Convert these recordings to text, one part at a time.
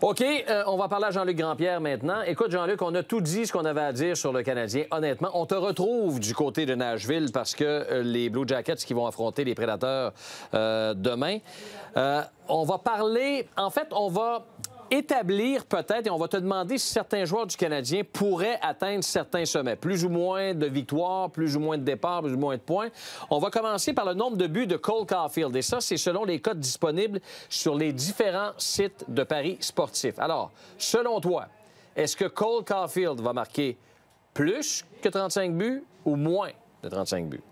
OK, on va parler à Jean-Luc Grandpierre maintenant. Écoute, Jean-Luc, on a tout dit ce qu'on avait à dire sur le Canadien. Honnêtement, on te retrouve du côté de Nashville parce que les Blue Jackets qui vont affronter les Prédateurs demain. On va parler... En fait, on va établir peut-être, et on va te demander si certains joueurs du Canadien pourraient atteindre certains sommets. Plus ou moins de victoires, plus ou moins de départs, plus ou moins de points. On va commencer par le nombre de buts de Cole Caulfield. Et ça, c'est selon les codes disponibles sur les différents sites de paris sportifs. Alors, selon toi, est-ce que Cole Caulfield va marquer plus que 35 buts ou moins de 35 buts?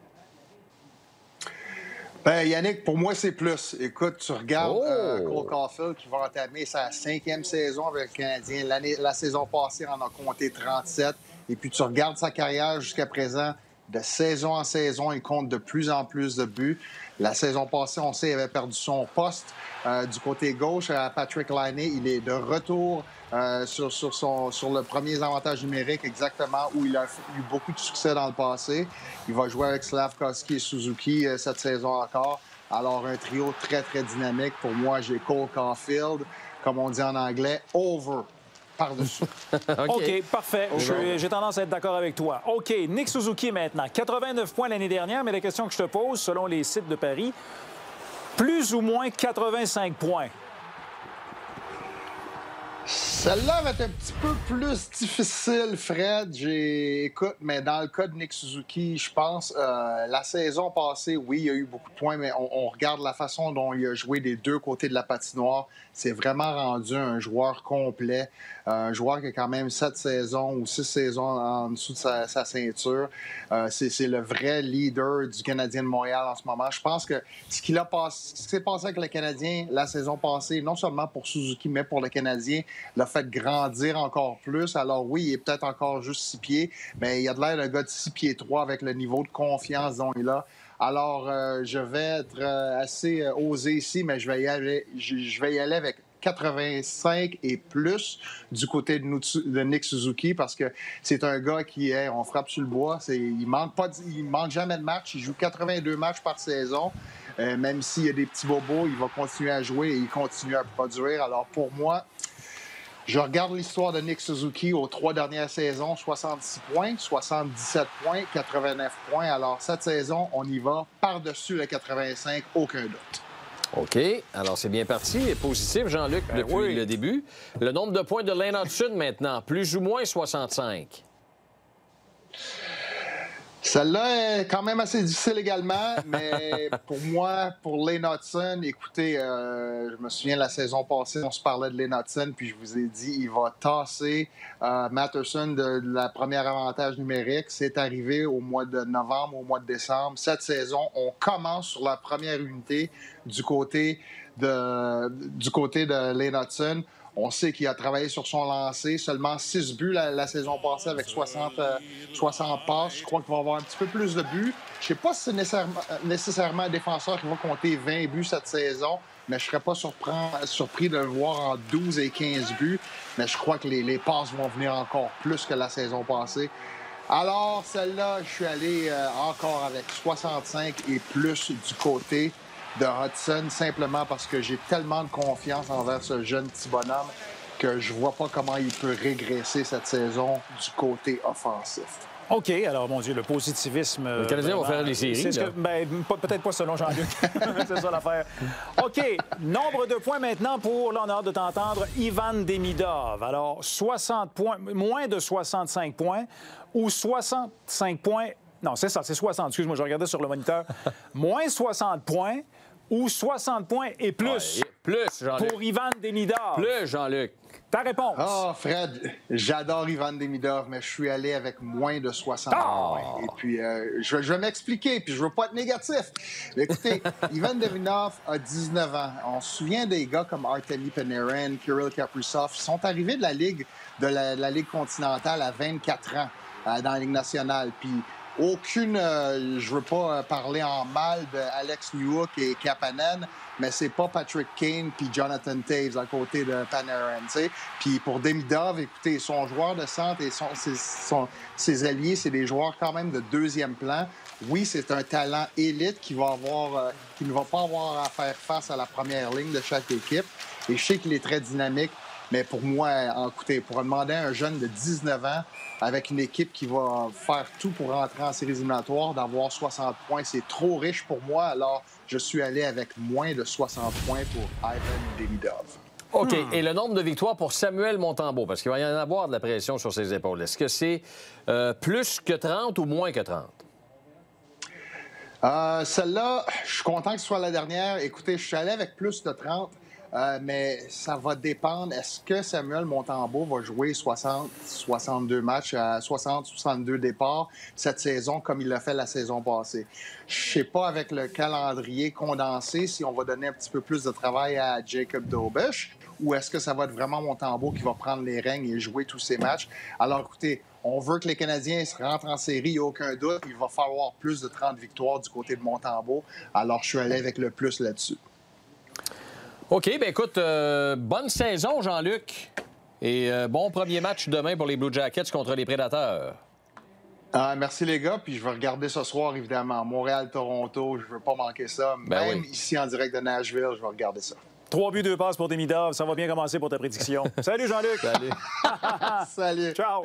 Ben, Yannick, pour moi, c'est plus. Écoute, tu regardes Cole Caulfield qui va entamer sa 5e saison avec le Canadien. La saison passée, on en a compté 37. Et puis, tu regardes sa carrière jusqu'à présent. De saison en saison, il compte de plus en plus de buts. La saison passée, on sait, il avait perdu son poste du côté gauche à Patrick Laine. Il est de retour sur le premier avantage numérique, exactement, où il a eu beaucoup de succès dans le passé. Il va jouer avec Slafkovsky et Suzuki cette saison encore. Alors, un trio très, très dynamique. Pour moi, j'ai Cole Caulfield, comme on dit en anglais, over. Par-dessus. OK, parfait. J'ai tendance à être d'accord avec toi. OK, Nick Suzuki maintenant. 89 points l'année dernière, mais la question que je te pose, selon les sites de Paris, plus ou moins 85 points. Celle-là va être un petit peu plus difficile, Fred. Écoute, mais dans le cas de Nick Suzuki, je pense, la saison passée, oui, il y a eu beaucoup de points, mais on regarde la façon dont il a joué des deux côtés de la patinoire. C'est vraiment rendu un joueur complet. Un joueur qui a quand même 7 saisons ou 6 saisons en dessous de sa ceinture. C'est le vrai leader du Canadien de Montréal en ce moment. Je pense que ce qui s'est passé avec le Canadien la saison passée, non seulement pour Suzuki, mais pour le Canadien, l'a fait grandir encore plus. Alors oui, il est peut-être encore juste 6 pieds, mais il a de l'air d'un gars de 6 pieds 3 avec le niveau de confiance dont il a. Alors, je vais être assez osé ici, mais je vais y aller avec 85 et plus du côté de Nick Suzuki parce que c'est un gars qui est, on frappe sur le bois, il manque jamais de match, il joue 82 matchs par saison. Même s'il y a des petits bobos, il va continuer à jouer et il continue à produire. Alors pour moi, je regarde l'histoire de Nick Suzuki aux 3 dernières saisons, 66 points, 77 points, 89 points. Alors, cette saison, on y va par-dessus le 85, aucun doute. OK. Alors, c'est bien parti. Positif, Jean-Luc, depuis le début. Le nombre de points de Lane Hutson, maintenant, plus ou moins 65. Celle-là est quand même assez difficile également, mais pour moi, pour Lane Hutson, écoutez, je me souviens de la saison passée, on se parlait de Lane Hutson, puis je vous ai dit, il va tasser Matterson de la première avantage numérique. C'est arrivé au mois de novembre, au mois de décembre. Cette saison, on commence sur la première unité du côté de Lane Hutson. On sait qu'il a travaillé sur son lancer, seulement 6 buts la saison passée avec 60 passes. Je crois qu'il va avoir un petit peu plus de buts. Je ne sais pas si c'est nécessairement un défenseur qui va compter 20 buts cette saison, mais je ne serais pas surpris de le voir en 12 et 15 buts. Mais je crois que les passes vont venir encore plus que la saison passée. Alors, celle-là, je suis allé encore avec 65 et plus du côté de Hutson, simplement parce que j'ai tellement de confiance envers ce jeune petit bonhomme que je vois pas comment il peut régresser cette saison du côté offensif. OK. Alors, mon Dieu, le positivisme... Le Canadien va faire les séries. Peut-être pas selon Jean-Luc. C'est ça l'affaire. OK. Nombre de points maintenant pour, là, on a hâte de t'entendre, Ivan Demidov. Alors, 60 points, moins de 65 points ou 65 points... Non, c'est ça, c'est 60. Excuse-moi, je regardais sur le moniteur. Moins 60 points ou 60 points et plus. Plus, Jean-Luc. Pour Ivan Demidov. Plus, Jean-Luc. Ta réponse? Ah, Fred, j'adore Ivan Demidov, mais je suis allé avec moins de 60 points. Et puis, je vais m'expliquer, puis je veux pas être négatif. Mais écoutez, Ivan Demidov a 19 ans. On se souvient des gars comme Artemi Panarin, Kirill Kaprizov. Ils sont arrivés de la Ligue continentale à 24 ans dans la Ligue nationale. Puis, je veux pas parler en mal d'Alex Newhook et Kapanen, mais c'est pas Patrick Kane puis Jonathan Toews à côté de Panarin, tu sais. Puis pour Demidov, écoutez, son joueur de centre et ses alliés, c'est des joueurs quand même de deuxième plan. Oui, c'est un talent élite qui ne va pas avoir à faire face à la première ligne de chaque équipe. Et je sais qu'il est très dynamique. Mais pour moi, écoutez, pour demander à un jeune de 19 ans, avec une équipe qui va faire tout pour rentrer en séries éliminatoires, d'avoir 60 points, c'est trop riche pour moi. Alors, je suis allé avec moins de 60 points pour Ivan Demidov. OK. Et le nombre de victoires pour Samuel Montembeault, parce qu'il va y en avoir de la pression sur ses épaules. Est-ce que c'est plus que 30 ou moins que 30? Celle-là, je suis content que ce soit la dernière. Écoutez, je suis allé avec plus de 30. Mais ça va dépendre. Est-ce que Samuel Montembeault va jouer 60, 62 matchs, 60, 62 départs cette saison comme il l'a fait la saison passée? Je ne sais pas avec le calendrier condensé si on va donner un petit peu plus de travail à Jacob Dobish ou est-ce que ça va être vraiment Montembeault qui va prendre les règnes et jouer tous ces matchs? Alors, écoutez, on veut que les Canadiens se rentrent en série, il n'y a aucun doute. Il va falloir plus de 30 victoires du côté de Montembeault. Alors, je suis allé avec le plus là-dessus. OK, bien écoute, bonne saison, Jean-Luc. Et bon premier match demain pour les Blue Jackets contre les Prédateurs. Merci les gars, puis je vais regarder ce soir, évidemment. Montréal-Toronto, je ne veux pas manquer ça. Ben Même ici en direct de Nashville, je vais regarder ça. 3 buts, 2 passes pour Demidov. Ça va bien commencer pour ta prédiction. Salut, Jean-Luc. Salut. Salut. Ciao.